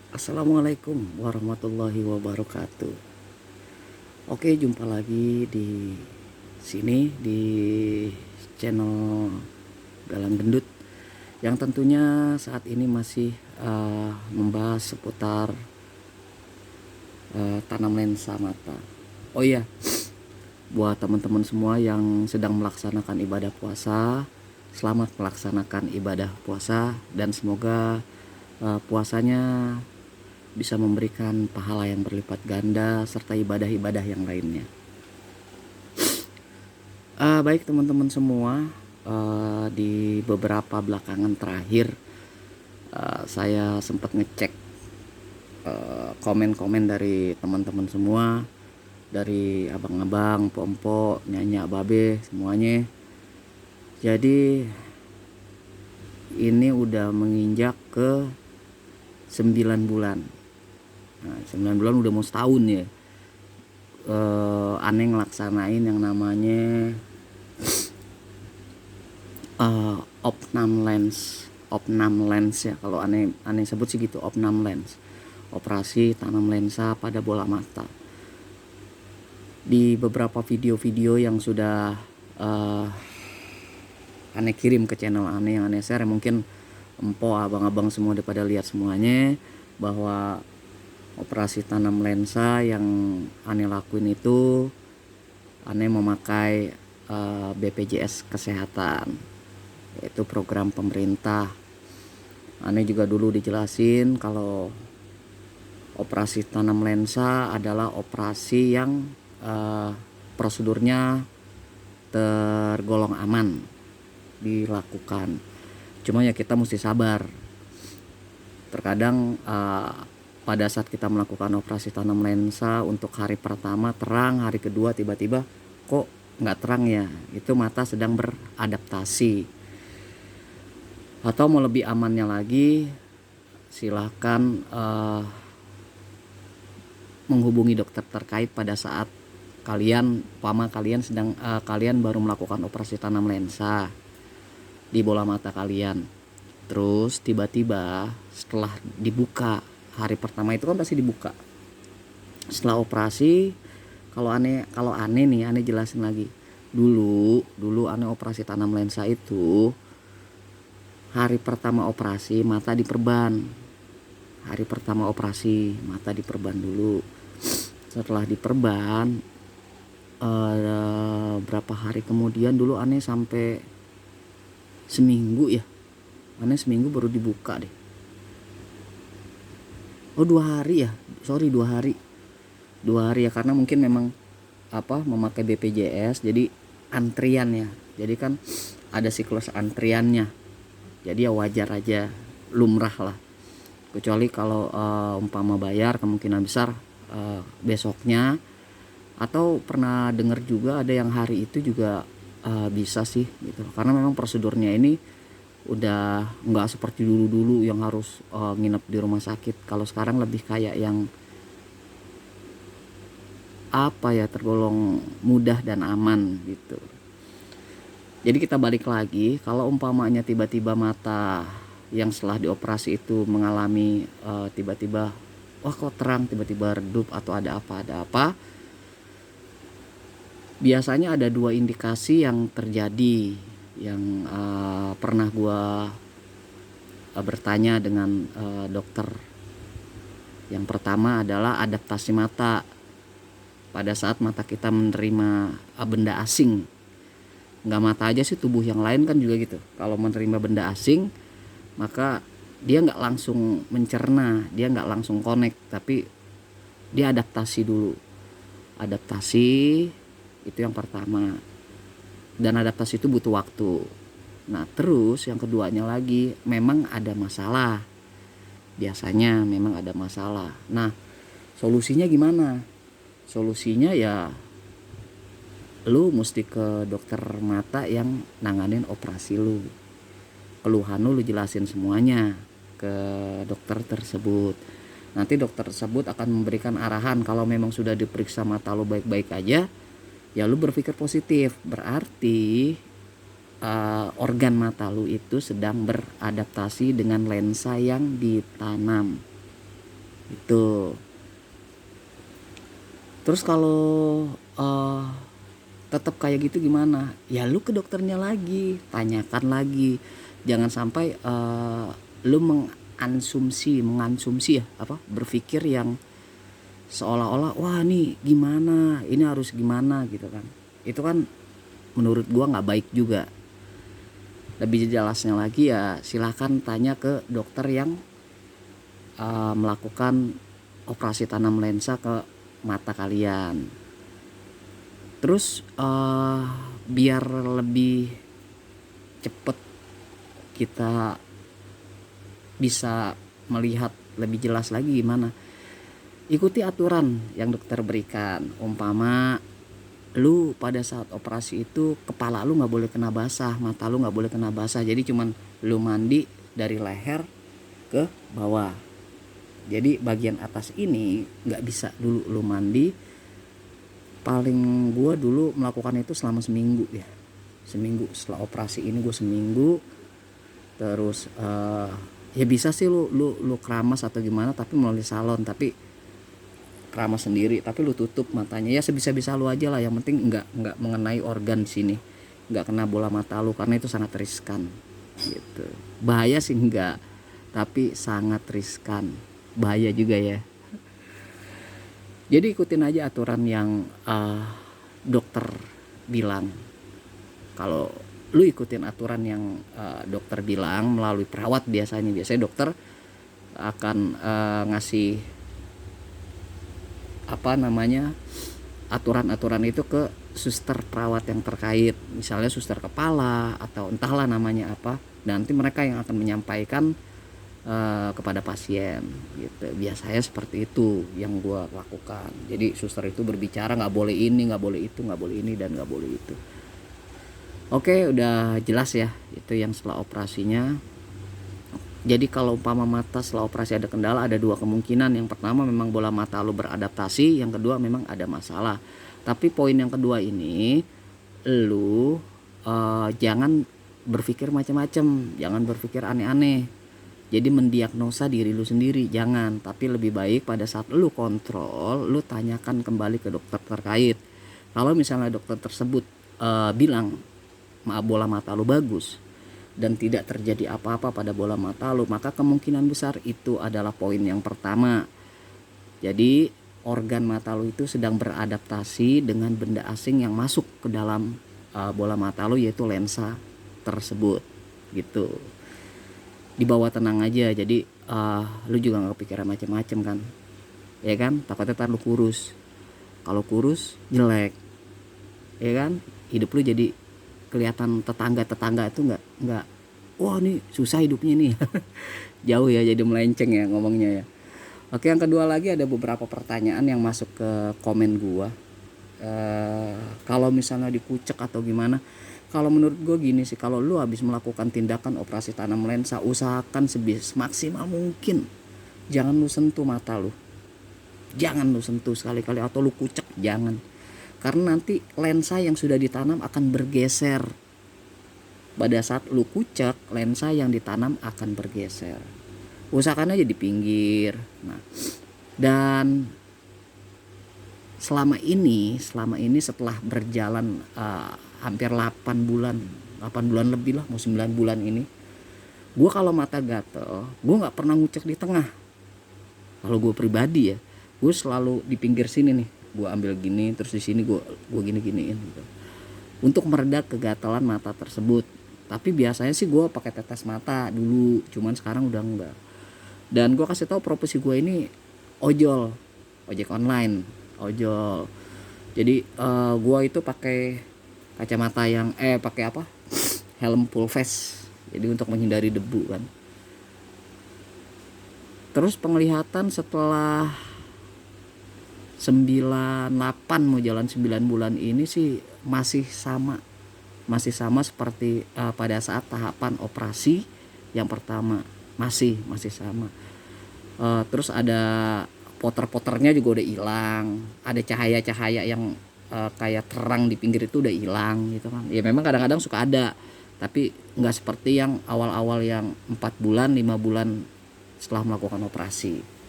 Assalamualaikum warahmatullahi wabarakatuh. Oke, jumpa lagi di sini di channel Galang Gendut yang tentunya saat ini masih membahas seputar tanam lensa mata. Oh iya, buat teman-teman semua yang sedang melaksanakan ibadah puasa, selamat melaksanakan ibadah puasa dan semoga puasanya bisa memberikan pahala yang berlipat ganda serta ibadah-ibadah yang lainnya. Baik teman-teman semua, di beberapa belakangan terakhir saya sempat ngecek komen-komen dari teman-teman semua, dari abang-abang, pompo, nyanyi, babe, semuanya. Jadi ini udah menginjak ke 9 bulan. Nah, 9 bulan udah mau setahun ya. Aneh ngelaksanain yang namanya opnam lens ya, kalau aneh sebut sih gitu, opnam lens, operasi tanam lensa pada bola mata. Di beberapa video-video yang sudah aneh kirim ke channel aneh yang aneh share, mungkin empo abang-abang semua udah pada lihat semuanya, bahwa operasi tanam lensa yang aneh lakuin itu aneh memakai BPJS Kesehatan, yaitu program pemerintah. Aneh juga dulu dijelasin kalau operasi tanam lensa adalah operasi yang prosedurnya tergolong aman dilakukan. Cuma ya kita mesti sabar. Terkadang pada saat kita melakukan operasi tanam lensa untuk hari pertama terang, hari kedua tiba-tiba kok nggak terang ya, itu mata sedang beradaptasi. Atau mau lebih amannya lagi, silahkan menghubungi dokter terkait pada saat kalian baru melakukan operasi tanam lensa di bola mata kalian. Terus tiba-tiba setelah dibuka, hari pertama itu kan pasti dibuka. Setelah operasi, kalau aneh nih, aneh jelasin lagi. Dulu aneh operasi tanam lensa itu hari pertama operasi mata diperban. Hari pertama operasi mata diperban dulu. Setelah diperban berapa hari kemudian, dulu aneh sampai seminggu ya. Aneh seminggu baru dibuka deh. Oh 2 hari ya, sorry 2 hari. 2 hari ya, karena mungkin memang memakai BPJS jadi antrian ya. Jadi kan ada siklus antriannya. Jadi ya wajar aja, lumrah lah. Kecuali kalau umpama bayar, kemungkinan besar besoknya. Atau pernah dengar juga ada yang hari itu juga bisa sih gitu. Karena memang prosedurnya ini udah nggak seperti dulu yang harus nginep di rumah sakit. Kalau sekarang lebih kayak yang tergolong mudah dan aman gitu. Jadi kita balik lagi, kalau umpamanya tiba-tiba mata yang setelah dioperasi itu mengalami tiba-tiba wah kok terang, tiba-tiba redup atau ada apa, biasanya ada 2 indikasi yang terjadi yang pernah gua bertanya dengan dokter. Yang pertama adalah adaptasi mata pada saat mata kita menerima benda asing. Nggak mata aja sih, tubuh yang lain kan juga gitu. Kalau menerima benda asing, maka dia nggak langsung mencerna, dia nggak langsung connect, tapi dia adaptasi dulu. Adaptasi itu yang pertama, dan adaptasi itu butuh waktu. Nah terus yang keduanya lagi, memang ada masalah. Biasanya memang ada masalah. Nah solusinya gimana? Solusinya ya lu mesti ke dokter mata yang nanganin operasi lu. Keluhan lu jelasin semuanya ke dokter tersebut. Nanti dokter tersebut akan memberikan arahan. Kalau memang sudah diperiksa mata lu baik-baik aja, ya lu berpikir positif. Berarti organ mata lu itu sedang beradaptasi dengan lensa yang ditanam. Itu. Terus kalau tetap kayak gitu gimana? Ya lu ke dokternya lagi, tanyakan lagi. Jangan sampai lu mengansumsi ya, apa? Berpikir yang seolah-olah wah nih gimana, ini harus gimana gitu kan. Itu kan menurut gua nggak baik juga. Lebih jelasnya lagi ya silahkan tanya ke dokter yang melakukan operasi tanam lensa ke mata kalian. Terus biar lebih cepet kita bisa melihat lebih jelas lagi gimana, ikuti aturan yang dokter berikan. Umpama lu pada saat operasi itu kepala lu nggak boleh kena basah, mata lu nggak boleh kena basah, jadi cuman lu mandi dari leher ke bawah. Jadi bagian atas ini nggak bisa dulu lu mandi. Paling gua dulu melakukan itu selama seminggu ya, seminggu setelah operasi ini gua seminggu. Terus ya bisa sih lu keramas atau gimana tapi melalui salon, tapi keramas sendiri tapi lu tutup matanya ya sebisa-bisa lu aja lah, yang penting nggak mengenai organ di sini, nggak kena bola mata lu karena itu sangat riskan gitu. Bahaya sih enggak, tapi sangat riskan, bahaya juga ya. Jadi ikutin aja aturan yang dokter bilang. Kalau lu ikutin aturan yang dokter bilang melalui perawat, biasanya dokter akan ngasih apa namanya aturan-aturan itu ke suster perawat yang terkait, misalnya suster kepala atau entahlah namanya apa. Nanti mereka yang akan menyampaikan kepada pasien gitu. Biasanya seperti itu yang gue lakukan. Jadi suster itu berbicara nggak boleh ini, nggak boleh itu, nggak boleh ini dan nggak boleh itu. Oke, udah jelas ya itu yang setelah operasinya. Jadi kalau umpama mata setelah operasi ada kendala, ada dua kemungkinan. Yang pertama memang bola mata lu beradaptasi, yang kedua memang ada masalah. Tapi poin yang kedua ini, lu jangan berpikir macam-macam, jangan berpikir aneh-aneh. Jadi mendiagnosa diri lu sendiri jangan, tapi lebih baik pada saat lu kontrol, lu tanyakan kembali ke dokter terkait. Kalau misalnya dokter tersebut bilang bola mata lu bagus dan tidak terjadi apa-apa pada bola mata lu, maka kemungkinan besar itu adalah poin yang pertama. Jadi organ mata lu itu sedang beradaptasi dengan benda asing yang masuk ke dalam bola mata lu, yaitu lensa tersebut gitu. Dibawa tenang aja, jadi lu juga gak kepikiran macam-macam kan, ya kan. Takutnya ntar lu kurus, kalau kurus jelek, ya kan. Hidup lu jadi kelihatan tetangga itu nggak wah nih susah hidupnya nih. Jauh ya, jadi melenceng ya ngomongnya ya. Oke, yang kedua lagi ada beberapa pertanyaan yang masuk ke komen gua. Kalau misalnya dikucek atau gimana, kalau menurut gua gini sih, kalau lu habis melakukan tindakan operasi tanam lensa, usahakan semaksimal mungkin jangan lu sentuh mata lu, jangan lu sentuh sekali-kali, atau lu kucek jangan. Karena nanti lensa yang sudah ditanam akan bergeser. Pada saat lu kucek, lensa yang ditanam akan bergeser. Usahakan aja di pinggir. Nah, dan selama ini setelah berjalan hampir 8 bulan lebih lah, mau 9 bulan ini, gue kalau mata gatel, gue nggak pernah ngucek di tengah. Kalau gue pribadi ya, gue selalu di pinggir sini nih. Gue ambil gini, terus di sini gue giniin gitu, untuk meredak kegatalan mata tersebut. Tapi biasanya sih gue pakai tetes mata dulu, cuman sekarang udah enggak. Dan gue kasih tahu profesi gue ini ojek online, ojol. Jadi gue itu pakai kacamata yang pakai apa, helm full face, jadi untuk menghindari debu kan. Terus penglihatan setelah 98 mau jalan 9 bulan ini sih masih sama seperti pada saat tahapan operasi yang pertama, masih sama. Terus ada poter-poternya juga udah hilang, ada cahaya-cahaya yang kayak terang di pinggir itu udah hilang gitu kan. Ya memang kadang-kadang suka ada, tapi nggak seperti yang awal-awal yang 4 bulan 5 bulan setelah melakukan operasi.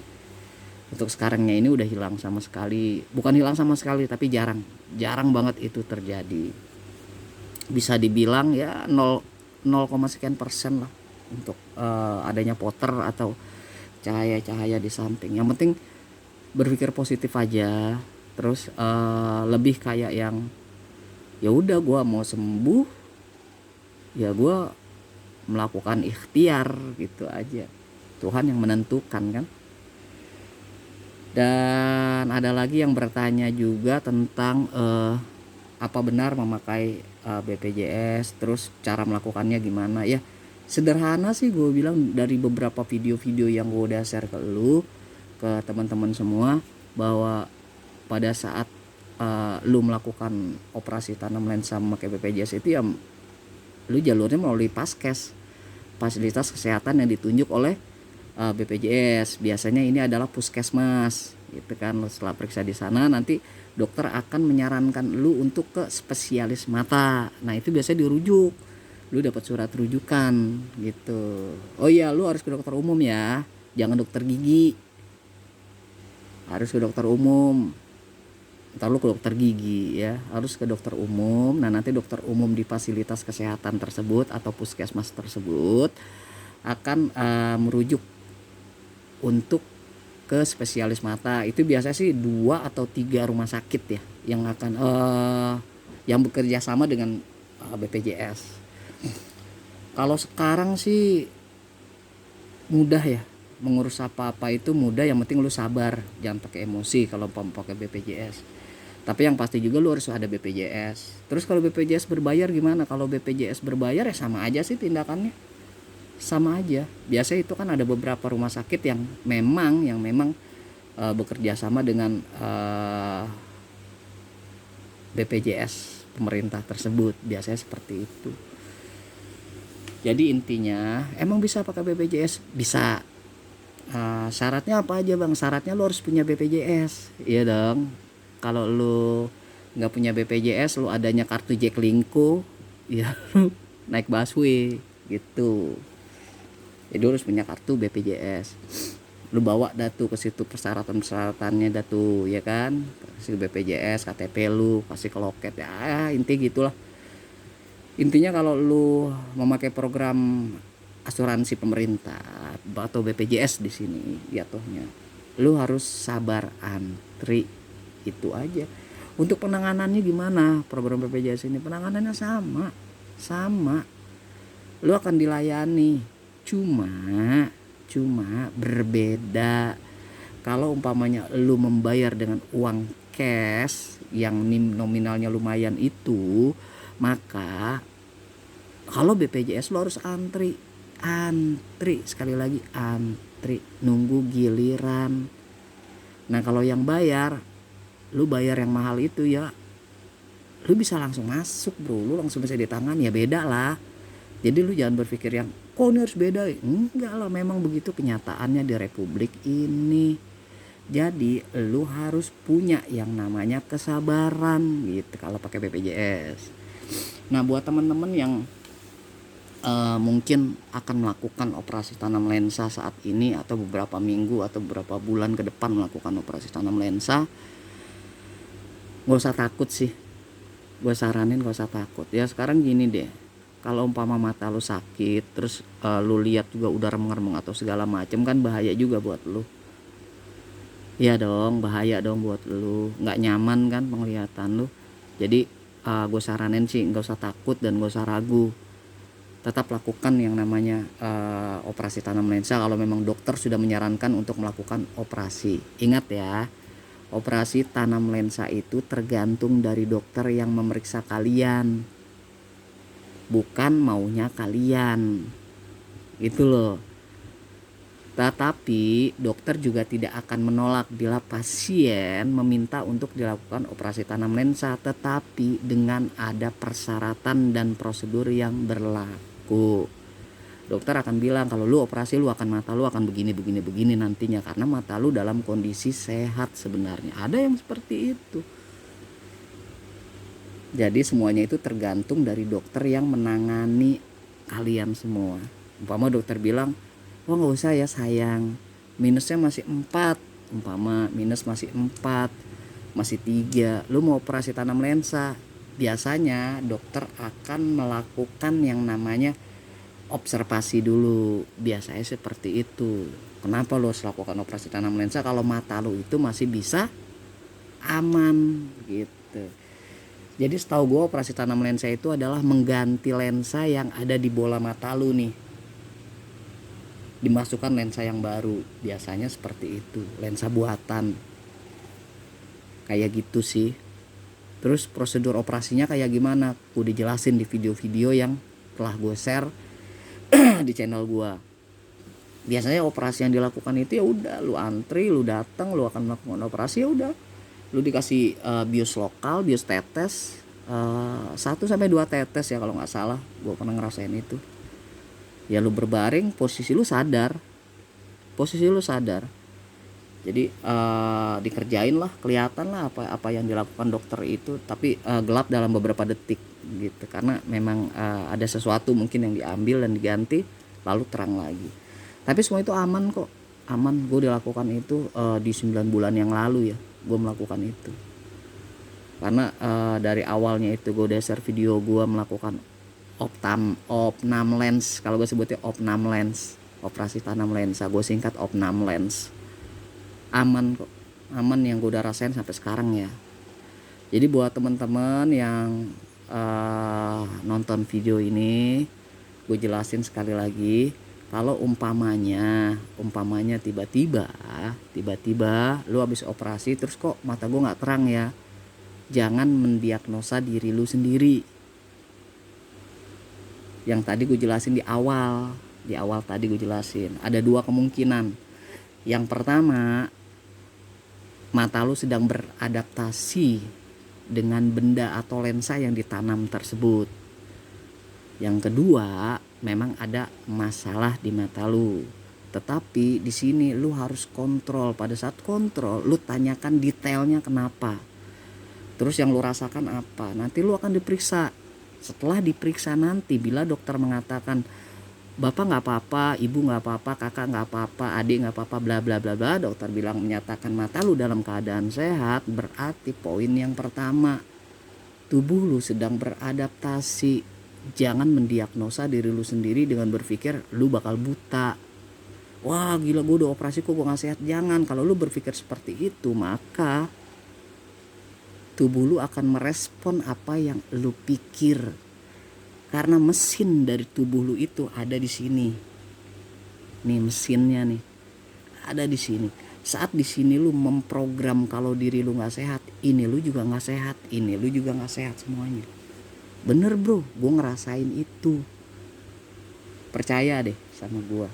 Untuk sekarangnya ini udah hilang sama sekali, bukan hilang sama sekali tapi jarang banget itu terjadi. Bisa dibilang ya 0, sekian persen lah untuk adanya poter atau cahaya-cahaya di samping. Yang penting berpikir positif aja, terus lebih kayak yang ya udah gue mau sembuh ya gue melakukan ikhtiar gitu aja, Tuhan yang menentukan kan. Dan ada lagi yang bertanya juga tentang apa benar memakai BPJS, terus cara melakukannya gimana ya. Sederhana sih gue bilang, dari beberapa video-video yang gue udah share ke lu, ke teman-teman semua, bahwa pada saat lu melakukan operasi tanam lensa memakai BPJS itu ya lu jalurnya melalui Paskes, fasilitas kesehatan yang ditunjuk oleh BPJS. Biasanya ini adalah puskesmas gitu kan. Setelah periksa di sana nanti dokter akan menyarankan lu untuk ke spesialis mata. Nah itu biasanya dirujuk, lu dapat surat rujukan gitu. Oh iya, lu harus ke dokter umum ya, jangan dokter gigi, harus ke dokter umum. Ntar lu ke dokter gigi ya, harus ke dokter umum. Nah nanti dokter umum di fasilitas kesehatan tersebut atau puskesmas tersebut akan merujuk untuk ke spesialis mata. Itu biasanya sih 2 atau 3 rumah sakit ya yang akan yang bekerja sama dengan BPJS. Kalau sekarang sih mudah ya, mengurus apa-apa itu mudah, yang penting lu sabar, jangan pakai emosi kalau pakai BPJS. Tapi yang pasti juga lu harus ada BPJS. Terus kalau BPJS berbayar gimana? Kalau BPJS berbayar ya sama aja sih tindakannya, sama aja. Biasanya itu kan ada beberapa rumah sakit yang memang bekerja sama dengan BPJS pemerintah tersebut, biasanya seperti itu. Jadi intinya emang bisa pakai BPJS, bisa. Syaratnya apa aja bang? Syaratnya lu harus punya BPJS, iya dong. Kalau lu nggak punya BPJS, lu adanya kartu Jaklingko, ya lu naik busway gitu. Jadi harus punya kartu BPJS. Lu bawa datu ke situ persyaratan-persyaratannya datu ya kan, kasih BPJS, KTP lu, kasih ke loket ya, inti gitulah. Intinya kalau lu memakai program asuransi pemerintah atau BPJS di sini jatuhnya, lu harus sabar antri, itu aja. Untuk penanganannya gimana? Program BPJS ini penanganannya sama. Lu akan dilayani, cuma berbeda. Kalau umpamanya lu membayar dengan uang cash yang nominalnya lumayan itu, maka kalau BPJS lu harus antri, sekali lagi antri, nunggu giliran. Nah kalau yang bayar, lu bayar yang mahal itu ya, lu bisa langsung masuk bro, lu langsung bisa ditangani ya, beda lah. Jadi lu jangan berpikir yang kok ini harus beda, enggak lah, memang begitu kenyataannya di republik ini. Jadi lu harus punya yang namanya kesabaran gitu kalau pakai BPJS. Nah buat teman-teman yang mungkin akan melakukan operasi tanam lensa saat ini atau beberapa minggu atau beberapa bulan ke depan melakukan operasi tanam lensa, gak usah takut sih, gue saranin gak usah takut ya. Sekarang gini deh, kalau umpama mata lu sakit terus lu lihat juga udah remeng-remeng atau segala macem, kan bahaya juga buat lu. Iya dong, bahaya dong buat lu, nggak nyaman kan penglihatan lu. Jadi gue saranin sih nggak usah takut dan nggak usah ragu, tetap lakukan yang namanya operasi tanam lensa kalau memang dokter sudah menyarankan untuk melakukan operasi. Ingat ya, operasi tanam lensa itu tergantung dari dokter yang memeriksa kalian, bukan maunya kalian gitu loh. Tetapi dokter juga tidak akan menolak bila pasien meminta untuk dilakukan operasi tanam lensa, tetapi dengan ada persyaratan dan prosedur yang berlaku. Dokter akan bilang kalau lu operasi lu akan, mata lu akan begini nantinya, karena mata lu dalam kondisi sehat sebenarnya. Ada yang seperti itu. Jadi semuanya itu tergantung dari dokter yang menangani kalian semua. Umpama dokter bilang, wah nggak usah ya sayang, minusnya masih 4, umpama minus masih 4, masih 3, lu mau operasi tanam lensa, biasanya dokter akan melakukan yang namanya observasi dulu, biasanya seperti itu. Kenapa lu harus lakukan operasi tanam lensa kalau mata lu itu masih bisa aman gitu. Jadi setahu gue operasi tanam lensa itu adalah mengganti lensa yang ada di bola mata lu nih, dimasukkan lensa yang baru, biasanya seperti itu, lensa buatan kayak gitu sih. Terus prosedur operasinya kayak gimana, gue dijelasin di video-video yang telah gue share di channel gue. Biasanya operasi yang dilakukan itu ya udah, lu antri, lu datang, lu akan melakukan operasi, ya udah, lu dikasih bius lokal, bius tetes 1-2 tetes ya kalau nggak salah, gue pernah ngerasain itu. Ya lu berbaring, posisi lu sadar, jadi dikerjain lah, kelihatan lah apa yang dilakukan dokter itu, tapi gelap dalam beberapa detik gitu, karena memang ada sesuatu mungkin yang diambil dan diganti lalu terang lagi. Tapi semua itu aman kok, aman. Gue dilakukan itu di 9 bulan yang lalu ya, gue melakukan itu. Karena dari awalnya itu gue udah share video gue melakukan opnam lens, kalau gue sebutnya opnam lens, operasi tanam lensa, gue singkat opnam lens. Aman kok, aman yang gue udah rasain sampai sekarang ya. Jadi buat teman-teman yang nonton video ini, gue jelasin sekali lagi, kalau umpamanya tiba-tiba lu habis operasi terus kok mata gue nggak terang ya, jangan mendiagnosa diri lu sendiri. Yang tadi gue jelasin di awal tadi gue jelasin, ada 2 kemungkinan. Yang pertama, mata lu sedang beradaptasi dengan benda atau lensa yang ditanam tersebut. Yang kedua, memang ada masalah di mata lu. Tetapi di sini lu harus kontrol. Pada saat kontrol, lu tanyakan detailnya kenapa. Terus yang lu rasakan apa? Nanti lu akan diperiksa. Setelah diperiksa nanti, bila dokter mengatakan bapak nggak apa-apa, ibu nggak apa-apa, kakak nggak apa-apa, adik nggak apa-apa, bla bla bla bla, dokter bilang menyatakan mata lu dalam keadaan sehat, berarti poin yang pertama, tubuh lu sedang beradaptasi. Jangan mendiagnosa diri lu sendiri dengan berpikir lu bakal buta. Wah gila, gue udah operasi kok gue gak sehat. Jangan, kalau lu berpikir seperti itu, maka tubuh lu akan merespon apa yang lu pikir. Karena mesin dari tubuh lu itu ada di sini. Nih mesinnya nih, ada di sini. Saat di sini lu memprogram kalau diri lu nggak sehat, ini lu juga nggak sehat, ini lu juga nggak sehat semuanya. Bener bro, gue ngerasain itu. Percaya deh sama gue.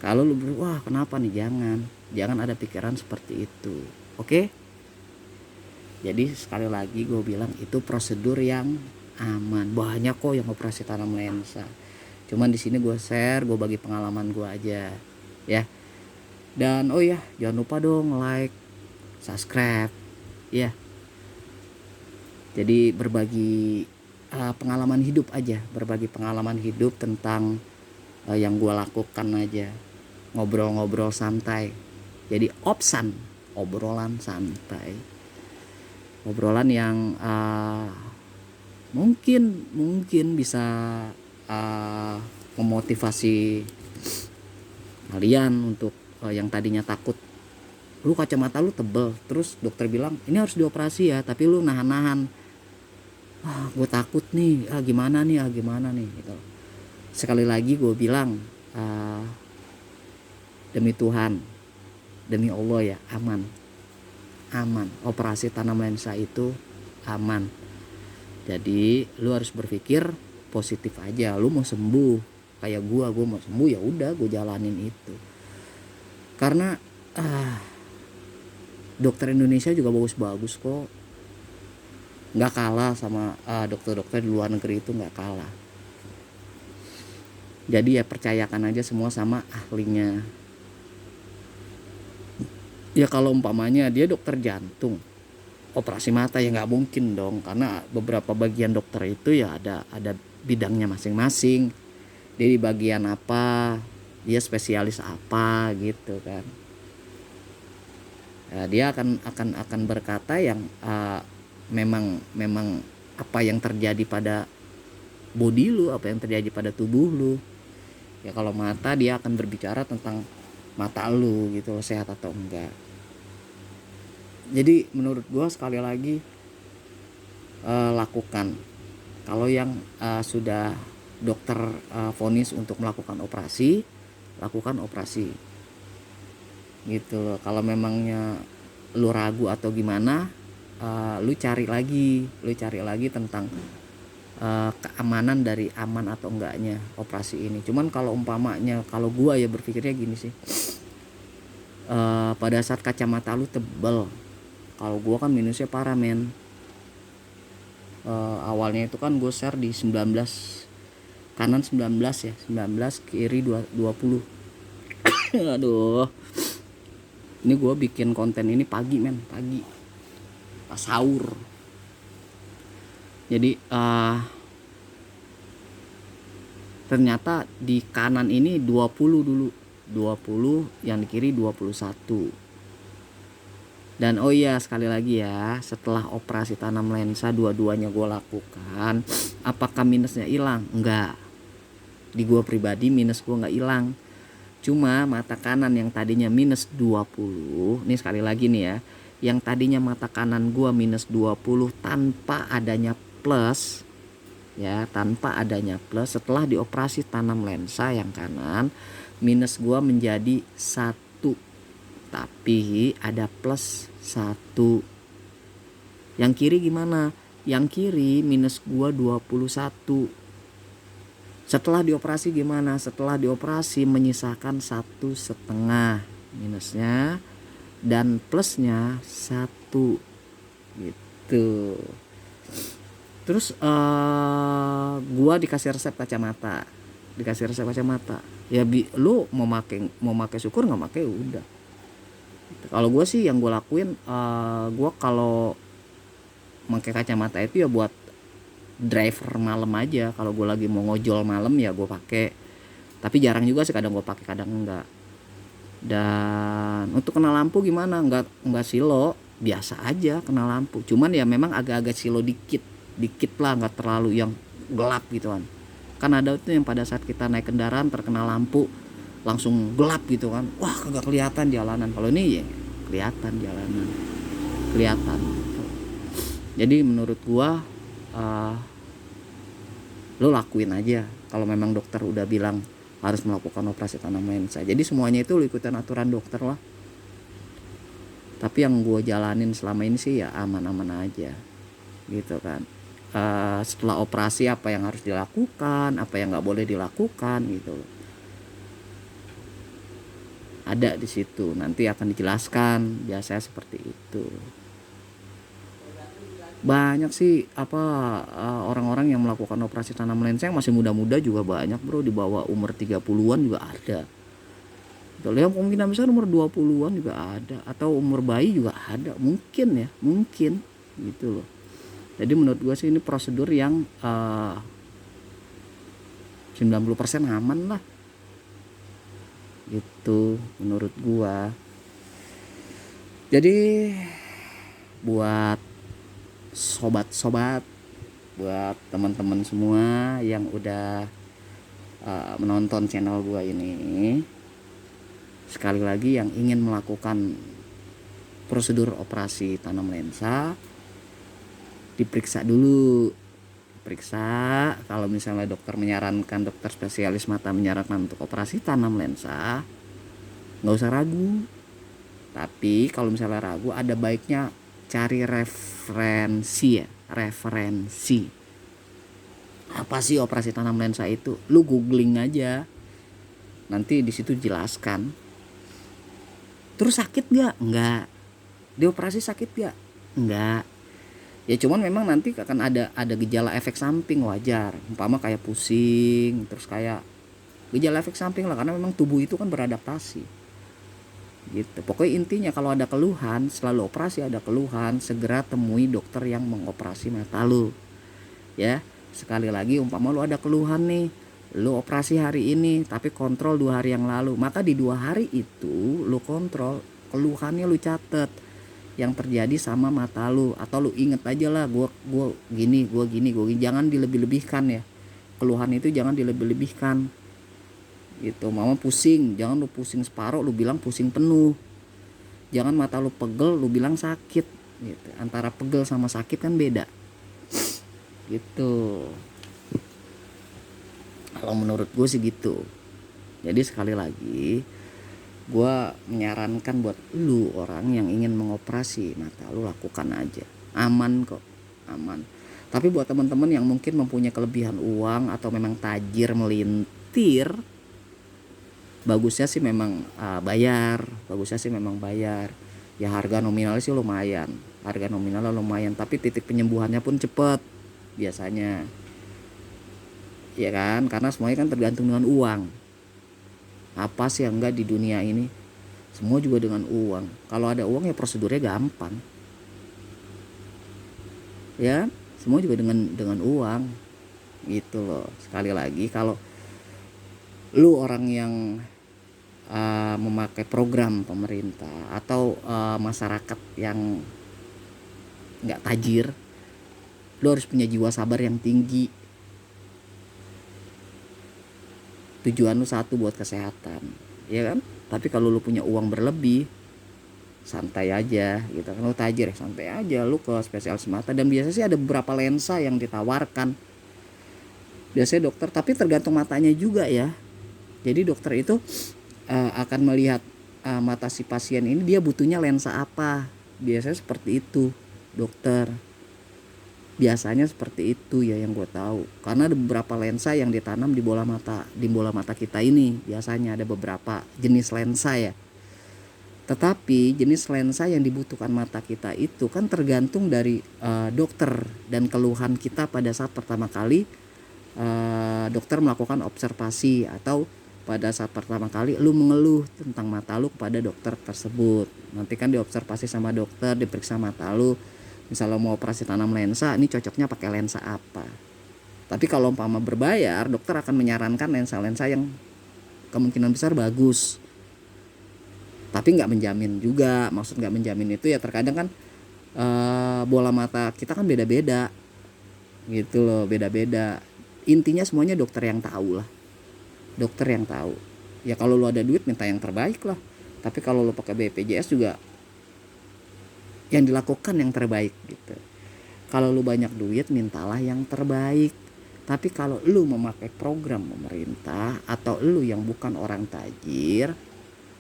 Kalau lu wah kenapa nih, jangan ada pikiran seperti itu. Oke? Jadi sekali lagi gue bilang itu prosedur yang aman. Banyak kok yang operasi tanam lensa. Cuman di sini gue share, gue bagi pengalaman gue aja, ya. Dan oh ya, jangan lupa dong like, subscribe, ya. Jadi berbagi pengalaman hidup aja, berbagi pengalaman hidup tentang yang gue lakukan aja, ngobrol-ngobrol santai. Jadi obrolan santai, obrolan yang mungkin bisa memotivasi kalian untuk yang tadinya takut, lu kacamata lu tebel, terus dokter bilang ini harus dioperasi ya, tapi lu nahan-nahan. Gue takut nih, gimana nih gitu. Sekali lagi gue bilang, demi Tuhan, demi Allah ya, aman. Operasi tanam lensa itu aman. Jadi lu harus berpikir positif aja. Lu mau sembuh kayak gue mau sembuh, ya udah gue jalanin itu. Karena dokter Indonesia juga bagus-bagus kok, nggak kalah sama dokter-dokter di luar negeri, itu nggak kalah. Jadi ya percayakan aja semua sama ahlinya. Ya kalau umpamanya dia dokter jantung, operasi mata ya nggak mungkin dong, karena beberapa bagian dokter itu ya ada bidangnya masing-masing. Dia di bagian apa, dia spesialis apa gitu kan. Dia akan berkata yang memang apa yang terjadi pada body lu, apa yang terjadi pada tubuh lu. Ya kalau mata dia akan berbicara tentang mata lu gitu, sehat atau enggak. Jadi menurut gua sekali lagi, lakukan. Kalau yang sudah dokter vonis untuk melakukan operasi, lakukan operasi gitu loh. Kalau memangnya lu ragu atau gimana, lu cari lagi tentang keamanan dari aman atau enggaknya operasi ini. Cuman kalau umpamanya, kalau gua ya berpikirnya gini sih, pada saat kacamata lu tebel, kalau gua kan minusnya parah men. Awalnya itu kan gue share di 19, kanan 19 ya, 19 kiri 20. Aduh, ini gue bikin konten ini pagi men, pagi pas sahur. Jadi ternyata di kanan ini 20 dulu, 20, yang di kiri 21. Dan oh iya sekali lagi ya, setelah operasi tanam lensa dua-duanya gue lakukan, apakah minusnya hilang? Enggak. Di gue pribadi minus gue nggak hilang. Cuma mata kanan yang tadinya minus 20, ini sekali lagi nih ya, yang tadinya mata kanan gue minus 20 tanpa adanya plus, ya tanpa adanya plus, setelah dioperasi tanam lensa yang kanan, minus gue menjadi 1. Tapi ada plus 1. Yang kiri gimana? Yang kiri minus gua 21. Setelah dioperasi gimana? Setelah dioperasi menyisakan 1,5 minusnya, dan plusnya 1 gitu. Terus gua dikasih resep kacamata. Ya lu mau pakai syukur, nggak pakai udah. Kalau gue sih yang gue lakuin, gue kalau pakai kacamata itu ya buat driver malam aja. Kalau gue lagi mau ngojol malam ya gue pakai. Tapi jarang juga sih, kadang gue pakai, kadang enggak. Dan untuk kena lampu gimana? Enggak silo, biasa aja kena lampu. Cuman ya memang agak-agak silo dikit lah, nggak terlalu yang gelap gitu kan. Kan ada itu yang pada saat kita naik kendaraan terkena lampu langsung gelap gitu kan, wah kagak kelihatan jalanan. Kalau ini ya kelihatan jalanan, kelihatan gitu. Jadi menurut gua lo lakuin aja kalau memang dokter udah bilang harus melakukan operasi tanam lensa. Jadi semuanya itu lo ikutin aturan dokter lah. Tapi yang gua jalanin selama ini sih ya aman-aman aja gitu kan. Setelah operasi apa yang harus dilakukan, apa yang nggak boleh dilakukan gitu, ada di situ, nanti akan dijelaskan, biasanya seperti itu. Banyak sih orang-orang yang melakukan operasi tanam lensa yang masih muda-muda juga banyak bro, di bawah umur 30-an juga ada. Yang kemungkinan besar umur 20-an juga ada, atau umur bayi juga ada, mungkin gitu loh. Jadi menurut gue sih ini prosedur yang 90% aman lah gitu menurut gua. Jadi buat sobat-sobat, buat teman-teman semua yang udah menonton channel gua ini, sekali lagi yang ingin melakukan prosedur operasi tanam lensa, diperiksa dulu. Periksa, kalau misalnya dokter spesialis mata menyarankan untuk operasi tanam lensa, nggak usah ragu. Tapi kalau misalnya ragu, ada baiknya cari referensi. Apa sih operasi tanam lensa itu? Lu googling aja, nanti di situ jelaskan. Terus sakit nggak? Nggak. Dioperasi sakit nggak? Nggak. Ya cuman memang nanti akan ada gejala efek samping, wajar, umpama kayak pusing, terus kayak gejala efek samping lah, karena memang tubuh itu kan beradaptasi gitu. Pokoknya intinya kalau ada keluhan, selalu operasi ada keluhan, segera temui dokter yang mengoperasi mata lu ya. Sekali lagi, umpama lu ada keluhan nih, lu operasi hari ini tapi kontrol 2 hari yang lalu, maka di 2 hari itu lu kontrol keluhannya lu catet yang terjadi sama mata lu, atau lu inget aja lah, gua gini, jangan dilebih-lebihkan ya. Keluhan itu jangan dilebih-lebihkan gitu. Mama pusing, jangan lu pusing separuh lu bilang pusing penuh. Jangan mata lu pegel lu bilang sakit gitu. Antara pegel sama sakit kan beda gitu. Kalau menurut gue sih gitu. Jadi sekali lagi gue menyarankan buat lu orang yang ingin mengoperasi mata lu, lakukan aja, aman kok, aman. Tapi buat teman-teman yang mungkin mempunyai kelebihan uang atau memang tajir melintir, bagusnya sih memang bayar ya. Harga nominalnya sih lumayan, tapi titik penyembuhannya pun cepet biasanya ya kan, karena semuanya kan tergantung dengan uang. Apa sih yang enggak di dunia ini, semua juga dengan uang. Kalau ada uang ya prosedurnya gampang ya, semua juga dengan uang gitu loh. Sekali lagi, kalau lu orang yang memakai program pemerintah atau masyarakat yang nggak tajir, lu harus punya jiwa sabar yang tinggi. Tujuan lu satu, buat kesehatan ya kan. Tapi kalau lu punya uang berlebih, santai aja gitu kan. Lu tajir, santai aja, lu ke spesialis mata. Dan biasanya sih ada beberapa lensa yang ditawarkan biasanya dokter, tapi tergantung matanya juga ya. Jadi dokter itu akan melihat mata si pasien ini, dia butuhnya lensa apa. Biasanya seperti itu dokter, biasanya seperti itu ya yang gue tahu. Karena ada beberapa lensa yang ditanam di bola mata kita ini. Biasanya ada beberapa jenis lensa ya. Tetapi jenis lensa yang dibutuhkan mata kita itu kan tergantung dari dokter dan keluhan kita pada saat pertama kali dokter melakukan observasi, atau pada saat pertama kali lu mengeluh tentang mata lu kepada dokter tersebut. Nanti kan diobservasi sama dokter, diperiksa mata lu. Misalnya mau operasi tanam lensa, ini cocoknya pakai lensa apa. Tapi kalau umpama berbayar, dokter akan menyarankan lensa-lensa yang kemungkinan besar bagus. Tapi nggak menjamin juga. Maksud nggak menjamin itu ya, terkadang kan bola mata kita kan beda-beda gitu loh, beda-beda. Intinya semuanya dokter yang tahu lah, dokter yang tahu ya. Kalau lu ada duit, minta yang terbaik lah. Tapi kalau lu pakai BPJS juga yang dilakukan yang terbaik gitu. Kalau lu banyak duit, mintalah yang terbaik. Tapi kalau lu memakai program pemerintah atau lu yang bukan orang tajir,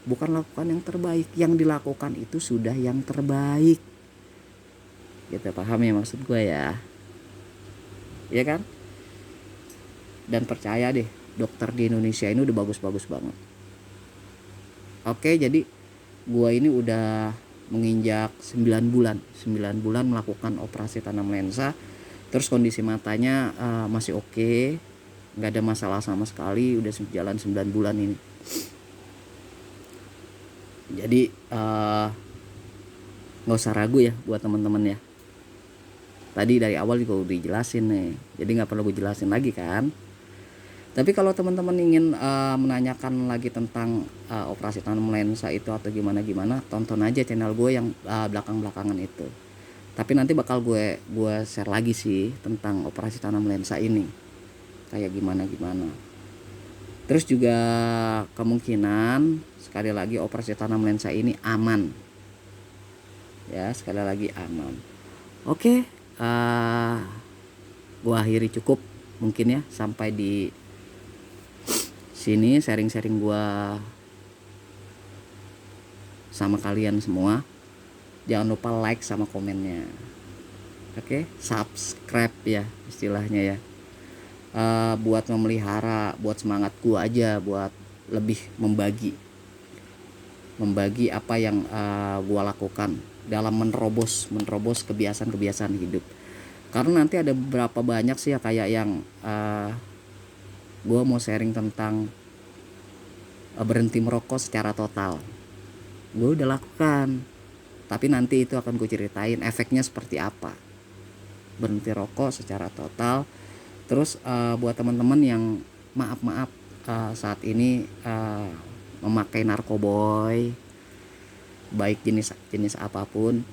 bukan lakukan yang terbaik. Yang dilakukan itu sudah yang terbaik gitu. Paham ya maksud gue ya? Iya kan? Dan percaya deh, dokter di Indonesia ini udah bagus-bagus banget. Oke, jadi gue ini udah menginjak 9 bulan melakukan operasi tanam lensa. Terus kondisi matanya masih oke, nggak ada masalah sama sekali. Udah jalan 9 bulan ini. Jadi nggak usah ragu ya buat teman-teman ya. Tadi dari awal juga udah dijelasin nih, jadi nggak perlu gue jelasin lagi kan. Tapi kalau teman-teman ingin menanyakan lagi tentang operasi tanam lensa itu atau gimana, tonton aja channel gue yang belakang-belakangan itu. Tapi nanti bakal gue share lagi sih tentang operasi tanam lensa ini kayak gimana. Terus juga kemungkinan, sekali lagi, operasi tanam lensa ini aman ya, sekali lagi aman. Oke, gue akhiri cukup mungkin ya, sampai di sini sharing-sharing gua sama kalian semua. Jangan lupa like sama komennya. Oke, subscribe ya istilahnya ya. Buat memelihara, buat semangat gua aja, buat lebih membagi apa yang gua lakukan dalam menerobos kebiasaan hidup. Karena nanti ada beberapa banyak sih ya, kayak yang gue mau sharing tentang berhenti merokok secara total. Gue udah lakukan, tapi nanti itu akan gue ceritain efeknya seperti apa, berhenti rokok secara total. Terus buat teman-teman yang saat ini memakai narkoboy, baik jenis apapun.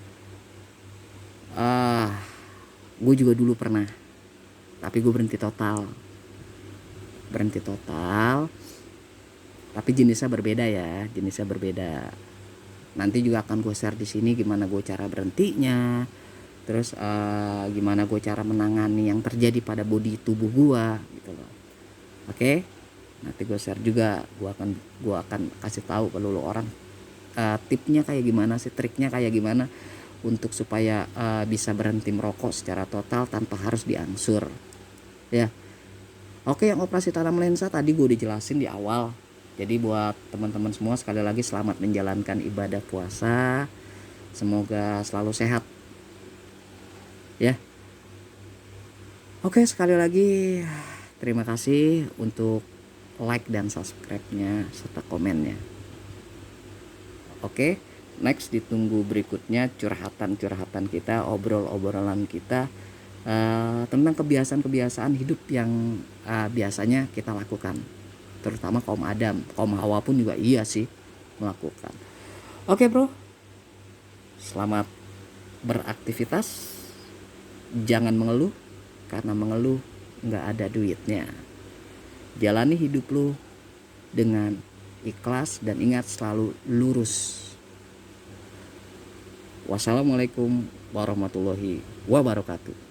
Gue juga dulu pernah, tapi gue berhenti total. Tapi jenisnya berbeda ya, nanti juga akan gue share di sini gimana gue cara berhentinya, terus gimana gue cara menangani yang terjadi pada body tubuh gue gitu loh. Oke, nanti gue share juga, gue akan kasih tahu ke lu orang tipnya kayak gimana sih, triknya kayak gimana untuk supaya bisa berhenti merokok secara total tanpa harus diangsur ya. Oke, yang operasi tanam lensa tadi gue udah jelasin di awal. Jadi buat teman-teman semua, sekali lagi selamat menjalankan ibadah puasa. Semoga selalu sehat ya. Oke, sekali lagi terima kasih untuk like dan subscribe-nya serta komennya. Oke, next ditunggu berikutnya curhatan kita, obrolan kita tentang kebiasaan hidup yang biasanya kita lakukan, terutama kaum Adam, kaum Hawa pun juga iya sih melakukan. Oke bro, selamat beraktivitas, jangan mengeluh, karena mengeluh nggak ada duitnya. Jalani hidup lu dengan ikhlas dan ingat selalu lurus. Wassalamualaikum warahmatullahi wabarakatuh.